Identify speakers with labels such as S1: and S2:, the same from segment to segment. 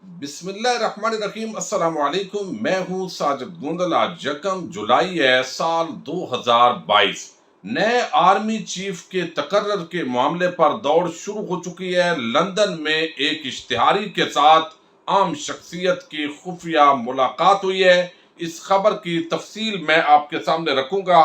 S1: بسم اللہ الرحمن الرحیم۔ السلام علیکم، میں ہوں ساجد گوندل۔ آج 1 جولائی ہے، سال 2022۔ نئے آرمی چیف کے تقرر کے معاملے پر دوڑ شروع ہو چکی ہے۔ لندن میں ایک اشتہاری کے ساتھ عام شخصیت کی خفیہ ملاقات ہوئی ہے۔ اس خبر کی تفصیل میں آپ کے سامنے رکھوں گا۔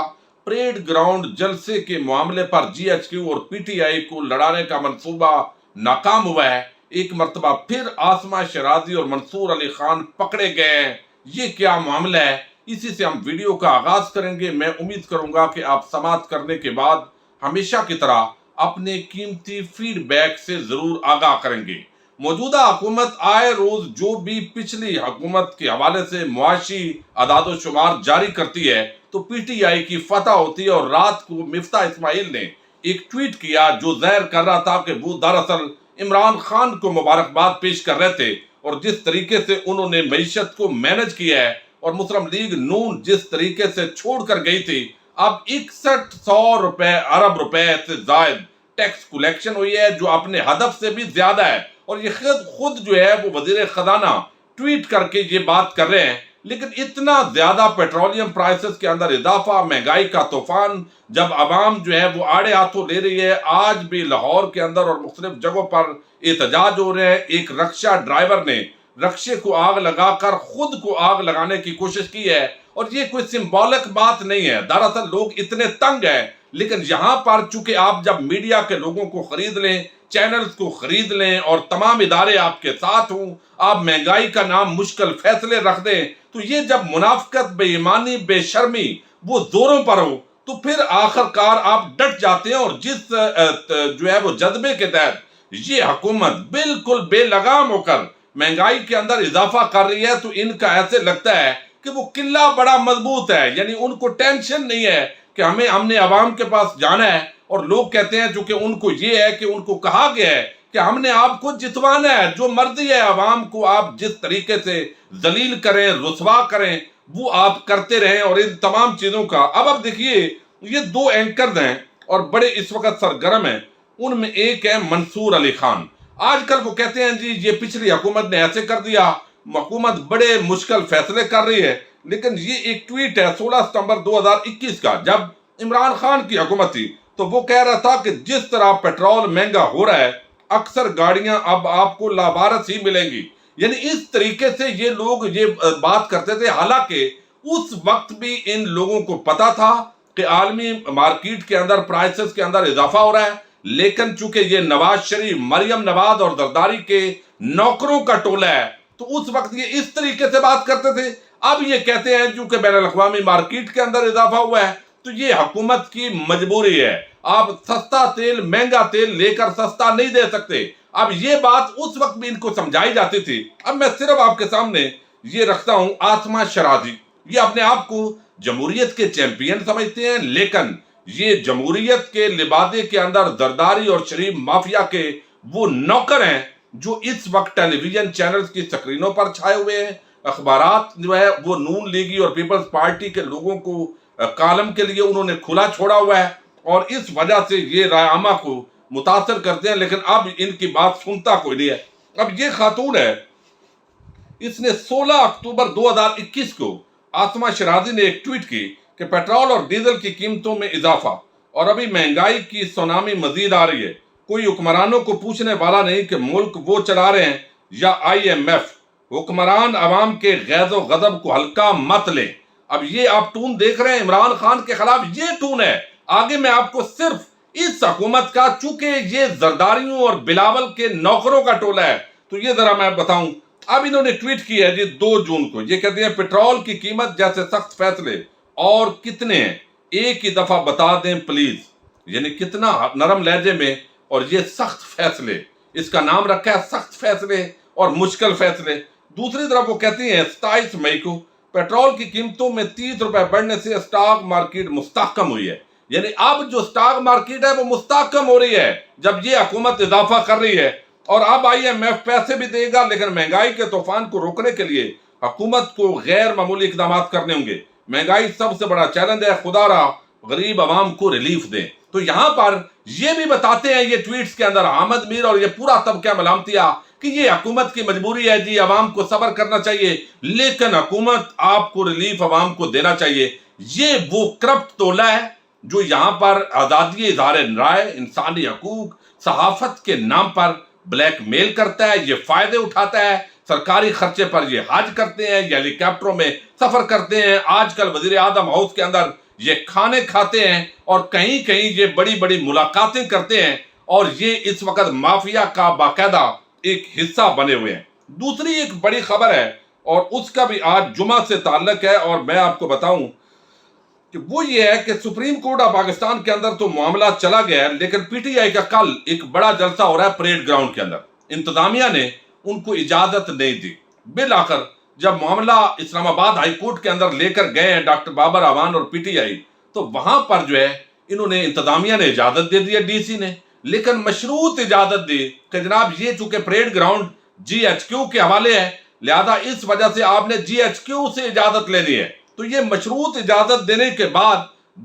S1: پریڈ گراؤنڈ جلسے کے معاملے پر جی ایچ کیو اور پی ٹی آئی کو لڑانے کا منصوبہ ناکام ہوا ہے۔ ایک مرتبہ پھر عاصمہ شیرازی اور منصور علی خان پکڑے گئے ہیں۔ یہ کیا معاملہ ہے؟ اسی سے ہم ویڈیو کا آغاز کریں گے۔ میں امید کروں گا کہ آپ سماعت کرنے کے بعد ہمیشہ کی طرح اپنے قیمتی فیڈ بیک سے ضرور آگاہ کریں گے۔ موجودہ حکومت آئے روز جو بھی پچھلی حکومت کے حوالے سے معاشی اعداد و شمار جاری کرتی ہے تو پی ٹی آئی کی فتح ہوتی ہے، اور رات کو مفتاح اسماعیل نے ایک ٹویٹ کیا جو ظاہر کر رہا تھا کہ وہ دراصل عمران خان کو مبارکباد پیش کر رہے تھے، اور جس طریقے سے انہوں نے معیشت کو مینج کیا ہے اور مسلم لیگ نون جس طریقے سے چھوڑ کر گئی تھی، اب 6100 ارب روپے سے زائد ٹیکس کلیکشن ہوئی ہے، جو اپنے ہدف سے بھی زیادہ ہے۔ اور یہ خود جو ہے وہ وزیر خزانہ ٹویٹ کر کے یہ بات کر رہے ہیں۔ لیکن اتنا زیادہ پیٹرولیم پرائسز کے اندر اضافہ، مہنگائی کا طوفان، جب عوام جو ہے وہ آڑے ہاتھوں لے رہی ہے، آج بھی لاہور کے اندر اور مختلف جگہوں پر احتجاج ہو رہے ہیں۔ ایک رکشہ ڈرائیور نے رکشے کو آگ لگا کر خود کو آگ لگانے کی کوشش کی ہے، اور یہ کوئی سمبولک بات نہیں ہے۔ دراصل لوگ اتنے تنگ ہیں، لیکن یہاں پر چونکہ آپ جب میڈیا کے لوگوں کو خرید لیں، چینلز کو خرید لیں اور تمام ادارے آپ کے ساتھ ہوں، آپ مہنگائی کا نام مشکل فیصلے رکھ دیں، تو یہ جب منافقت، بے ایمانی، بے شرمی وہ زوروں پر ہو تو پھر آخر کار آپ ڈٹ جاتے ہیں۔ اور جس جو ہے وہ جذبے کے تحت یہ حکومت بالکل بے لگام ہو کر مہنگائی کے اندر اضافہ کر رہی ہے، تو ان کا ایسے لگتا ہے کہ وہ قلعہ بڑا مضبوط ہے، یعنی ان کو ٹینشن نہیں ہے کہ ہم نے عوام کے پاس جانا ہے۔ اور لوگ کہتے ہیں چونکہ ان کو یہ ہے کہ ان کو کہا گیا ہے کہ ہم نے آپ کو جتوانا ہے، جو مرضی ہے عوام کو آپ جس طریقے سے ذلیل کریں، رسوا کریں، وہ آپ کرتے رہیں۔ اور ان تمام چیزوں کا اب دیکھیے، یہ 2 اینکرز ہیں اور بڑے اس وقت سرگرم ہیں۔ ان میں ایک ہے منصور علی خان۔ آج کل وہ کہتے ہیں جی یہ پچھلی حکومت نے ایسے کر دیا، حکومت بڑے مشکل فیصلے کر رہی ہے۔ لیکن یہ ایک ٹویٹ ہے 16 ستمبر 2021 کا، جب عمران خان کی حکومت تھی، تو وہ کہہ رہا تھا کہ جس طرح پیٹرول مہنگا ہو رہا ہے، اکثر گاڑیاں اب آپ کو لابارس ہی ملیں گی۔ یعنی اس طریقے سے یہ لوگ یہ بات کرتے تھے، حالانکہ اس وقت بھی ان لوگوں کو پتا تھا کہ عالمی مارکیٹ کے اندر پرائسز کے اندر اضافہ ہو رہا ہے۔ لیکن چونکہ یہ نواز شریف، مریم نواز اور زرداری کے نوکروں کا ٹولہ ہے، تو اس وقت یہ اس طریقے سے بات کرتے تھے۔ اب یہ کہتے ہیں چونکہ بین الاقوامی مارکیٹ کے اندر اضافہ ہوا ہے تو یہ حکومت کی مجبوری ہے، آپ سستا تیل، مہنگا تیل لے کر سستا نہیں دے سکتے۔ اب یہ بات اس وقت بھی ان کو سمجھائی جاتی تھی۔ اب میں صرف آپ کے سامنے یہ رکھتا ہوں، عاصمہ شیرازی یہ اپنے آپ کو جمہوریت کے چیمپئن سمجھتے ہیں، لیکن یہ جمہوریت کے لبادے کے اندر زرداری اور شریف مافیا کے وہ نوکر ہیں جو اس وقت ٹیلی ویژن چینلز کی سکرینوں پر چھائے ہوئے ہیں۔ اخبارات جو ہے وہ نون لیگی اور پیپلز پارٹی کے لوگوں کو کالم کے لیے انہوں نے کھلا چھوڑا ہوا ہے، اور اس وجہ سے یہ رائے عامہ کو متاثر کرتے ہیں، لیکن اب ان کی بات سنتا کوئی نہیں ہے۔ اب یہ خاتون ہے، اس نے 16 اکتوبر 2021 کو عاصمہ شیرازی نے ایک ٹویٹ کی کہ پیٹرول اور ڈیزل کی قیمتوں میں اضافہ، اور ابھی مہنگائی کی سونامی مزید آ رہی ہے، کوئی حکمرانوں کو پوچھنے والا نہیں کہ ملک وہ چلا رہے ہیں یا آئی ایم ایف، حکمران عوام کے غیظ و غضب کو ہلکا مت لیں۔ اب یہ آپ ٹون دیکھ رہے ہیں عمران خان کے خلاف، یہ ٹون ہے۔ آگے میں آپ کو صرف اس حکومت کا، چونکہ یہ زرداریوں اور بلاول کے نوکروں کا ٹولہ ہے، تو یہ ذرا میں بتاؤں۔ اب انہوں نے ٹویٹ کیا ہے جی 2 جون کو، یہ کہتے ہیں پیٹرول کی قیمت جیسے سخت فیصلے اور کتنے ہیں ایک ہی دفعہ بتا دیں پلیز۔ یعنی کتنا نرم لہجے میں، اور یہ سخت فیصلے، اس کا نام رکھا ہے سخت فیصلے اور مشکل فیصلے۔ دوسری طرف وہ کہتے ہیں 27 مئی کو پیٹرول کی قیمتوں میں 30 روپے بڑھنے سے سٹاک مارکیٹ مستحکم ہوئی ہے۔ یعنی اب جو سٹاک مارکیٹ ہے وہ مستحکم ہو رہی ہے جب یہ حکومت اضافہ کر رہی ہے، اور اب آئی ایم ایف پیسے بھی دے گا، لیکن مہنگائی کے طوفان کو روکنے کے لیے حکومت کو غیر معمولی اقدامات کرنے ہوں گے۔ مہنگائی سب سے بڑا چیلنج ہے، خدا را غریب عوام کو ریلیف دیں۔ تو یہاں پر یہ بھی بتاتے ہیں یہ ٹویٹس کے اندر، احمد میر اور یہ پورا طبقہ ملامتیہ، کہ یہ حکومت کی مجبوری ہے جی، عوام کو صبر کرنا چاہیے، لیکن حکومت آپ کو ریلیف عوام کو دینا چاہیے۔ یہ وہ کرپٹ تولہ ہے جو یہاں پر آزادی اظہار رائے، انسانی حقوق، صحافت کے نام پر بلیک میل کرتا ہے، یہ فائدے اٹھاتا ہے، سرکاری خرچے پر یہ حج کرتے ہیں، یہ ہیلی کاپٹروں میں سفر کرتے ہیں، آج کل وزیر اعظم ہاؤس کے اندر یہ کھانے کھاتے ہیں، اور کہیں کہیں یہ بڑی بڑی ملاقاتیں کرتے ہیں، اور یہ اس وقت مافیا کا باقاعدہ ایک حصہ بنے ہوئے ہیں۔ دوسری ایک بڑی خبر ہے، اور اس کا بھی آج جمعہ سے تعلق ہے، اور میں آپ کو بتاؤں کہ وہ یہ ہے کہ سپریم کورٹ آف پاکستان کے اندر تو معاملہ چلا گیا ہے، لیکن پی ٹی آئی کا کل ایک بڑا جلسہ ہو رہا ہے پریڈ گراؤنڈ کے اندر۔ انتظامیہ نے ان کو اجازت نہیں دی۔ بالآخر جب معاملہ اسلام آباد ہائی کورٹ کے اندر لے کر گئے ہیں ڈاکٹر بابر اعوان اور پی ٹی آئی، تو وہاں پر جو ہے انہوں نے انتظامیہ نے اجازت دے دی ہے، ڈی سی نے، لیکن مشروط اجازت دی کہ جناب یہ چونکہ parade ground G H Q کے حوالے ہے، لہذا اس وجہ سے آپ نے جی ایچ کیو سے اجازت لینی ہے۔ تو یہ مشروط اجازت دینے کے بعد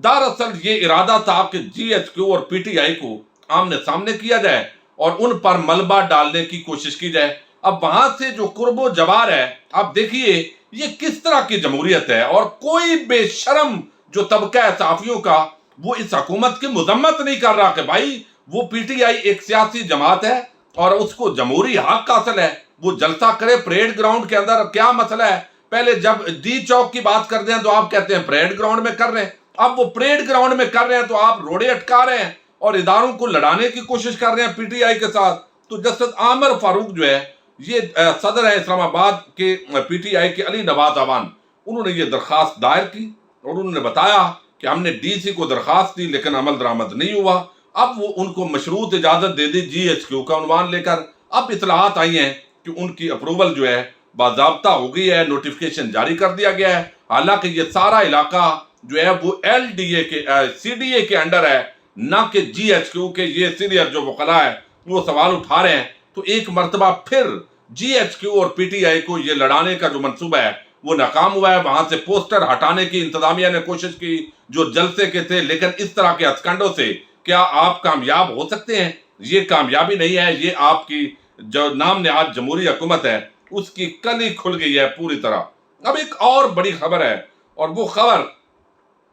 S1: دراصل یہ ارادہ تھا کہ جی ایچ کیو اور پی ٹی آئی کو آمنے سامنے کیا جائے اور ان پر ملبہ ڈالنے کی کوشش کی جائے۔ اب وہاں سے جو قرب و جوار ہے، اب دیکھیے یہ کس طرح کی جمہوریت ہے، اور کوئی بے شرم جو طبقہ ہے صحافیوں کا، وہ اس حکومت کی مذمت نہیں کر رہا کہ بھائی وہ پی ٹی آئی ایک سیاسی جماعت ہے اور اس کو جمہوری حق حاصل ہے، وہ جلسہ کرے پریڈ گراؤنڈ کے اندر، کیا مسئلہ ہے؟ پہلے جب ڈی چوک کی بات کرتے ہیں تو آپ کہتے ہیں پریڈ گراؤنڈ میں کر رہے ہیں، اب وہ پریڈ گراؤنڈ میں کر رہے ہیں تو آپ روڑے اٹکا رہے ہیں اور اداروں کو لڑانے کی کوشش کر رہے ہیں پی ٹی آئی کے ساتھ۔ تو جسٹس عامر فاروق جو ہے، یہ صدر ہے اسلام آباد کے پی ٹی آئی کے علی نواز اعوان، انہوں نے یہ درخواست دائر کی اور انہوں نے بتایا کہ ہم نے ڈی سی کو درخواست دی لیکن عمل درآمد نہیں ہوا۔ اب وہ ان کو مشروط اجازت دے دی جی ایچ کیو کا عنوان لے کر۔ اب اطلاعات آئی ہیں کہ ان کی اپروول جو ہے باضابطہ ہو گئی ہے، نوٹیفیکیشن جاری کر دیا گیا ہے، حالانکہ یہ سارا علاقہ جو ہے وہ ایل ڈی اے کے سی ڈی اے کے انڈر ہے، نہ کہ جی ایچ کیو کے۔ یہ سینئر جو وکلاء ہے وہ سوال اٹھا رہے ہیں، تو ایک مرتبہ پھر جی ایچ کیو اور پی ٹی آئی کو یہ لڑانے کا جو منصوبہ ہے وہ ناکام ہوا ہے۔ وہاں سے پوسٹر ہٹانے کی انتظامیہ نے کوشش کی جو جلسے کے تھے، لیکن اس طرح کے ہتھکنڈوں سے کیا آپ کامیاب ہو سکتے ہیں؟ یہ کامیابی نہیں ہے، یہ آپ کی جو نام نہاد جمہوری حکومت ہے اس کی کلی کھل گئی ہے پوری طرح۔ اب ایک اور بڑی خبر ہے، اور وہ خبر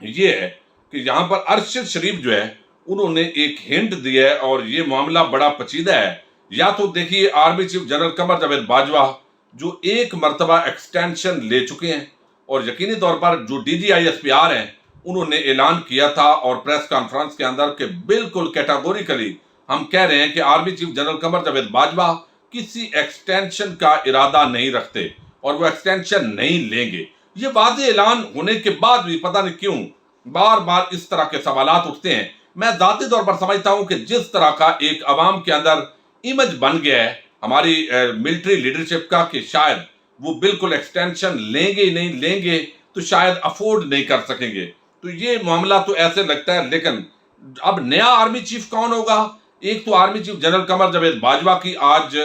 S1: یہ ہے کہ یہاں پر ارشد شریف جو ہے انہوں نے ایک ہنٹ دیا ہے، اور یہ معاملہ بڑا پیچیدہ ہے۔ یا تو دیکھیے army chief general Qamar Javed Bajwa جو ایک مرتبہ ایکسٹینشن لے چکے ہیں، اور یقینی طور پر جو D G I S P R ہیں انہوں نے اعلان کیا تھا اور پریس کانفرنس کے اندر کہ بالکل کیٹاگوریکلی ہم کہہ رہے ہیں کہ army chief general Qamar Javed Bajwa کسی ایکسٹینشن کا ارادہ نہیں رکھتے اور وہ ایکسٹینشن نہیں لیں گے۔ یہ واضح اعلان ہونے کے بعد بھی پتہ نہیں کیوں بار بار اس طرح کے سوالات اٹھتے ہیں۔ میں ذاتی طور پر سمجھتا ہوں کہ جس طرح کا ایک عوام کے اندر امیج بن گیا ہے ہماری ملٹری لیڈرشپ کا کہ شاید وہ بالکل ایکسٹینشن لیں گے ہی نہیں، لیں گے تو شاید افورڈ نہیں کر سکیں گے، تو یہ معاملہ تو ایسے لگتا ہے۔ لیکن اب نیا آرمی چیف کون ہوگا؟ ایک تو army chief general Qamar Javed Bajwa کی آج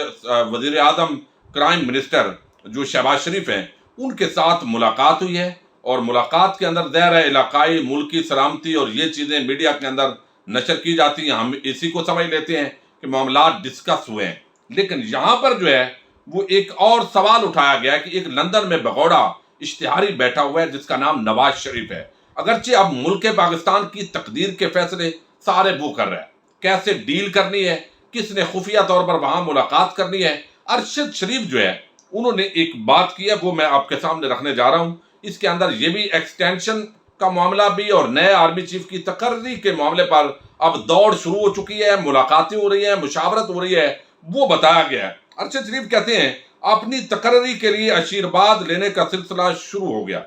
S1: وزیر اعظم کرائم منسٹر جو شہباز شریف ہیں ان کے ساتھ ملاقات ہوئی ہے، اور ملاقات کے اندر ظاہر ہے علاقائی ملکی سلامتی اور یہ چیزیں میڈیا کے اندر نشر کی جاتی ہیں، ہم اسی کو سمجھ لیتے ہیں کہ معاملات ڈسکس ہوئے ہیں۔ لیکن یہاں پر جو ہے وہ ایک اور سوال اٹھایا گیا ہے کہ ایک لندن میں بغوڑا اشتہاری بیٹھا ہوا ہے جس کا نام نواز شریف ہے، اگرچہ اب ملک پاکستان کی تقدیر کے فیصلے سارے وہ کر رہا ہے، کیسے ڈیل کرنی ہے، کس نے خفیہ طور پر وہاں ملاقات کرنی ہے۔ ارشد شریف جو ہے انہوں نے ایک بات کی ہے، وہ میں آپ کے سامنے رکھنے جا رہا ہوں۔ اس کے اندر یہ بھی ایکسٹینشن کا معاملہ بھی اور نئے آرمی چیف کی تقرری کے معاملے پر اب دوڑ شروع ہو چکی ہے، ملاقاتیں ہو رہی ہیں، مشاورت ہو رہی ہے، وہ بتایا گیا ہے۔ ارشد شریف کہتے ہیں اپنی تقرری کے لیے آشیرواد لینے کا سلسلہ شروع ہو گیا۔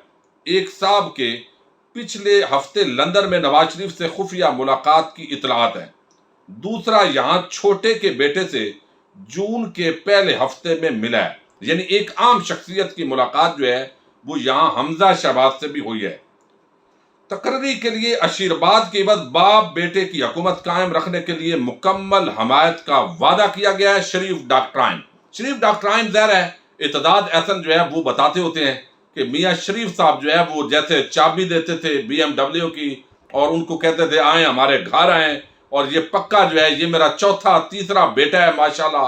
S1: ایک صاحب کے پچھلے ہفتے لندن میں نواز شریف سے خفیہ ملاقات کی اطلاعات ہیں، دوسرا یہاں چھوٹے کے بیٹے سے جون کے پہلے ہفتے میں ملا ہے، یعنی ایک عام شخصیت کی ملاقات جو ہے وہ یہاں حمزہ شہباز سے بھی ہوئی ہے۔ تقرری کے لیے آشیرواد کے بعد باپ بیٹے کی حکومت قائم رکھنے کے لیے مکمل حمایت کا وعدہ کیا گیا ہے۔ شریف ڈاکٹرائن ظاہر ہے اتحاد احسن جو ہے وہ بتاتے ہوتے ہیں کہ میاں شریف صاحب جو ہے وہ جیسے چابی دیتے تھے بی ایم ڈبلیو کی اور ان کو کہتے تھے آئیں ہمارے گھر آئیں، اور یہ پکا جو ہے یہ میرا چوتھا تیسرا بیٹا ہے ماشاءاللہ،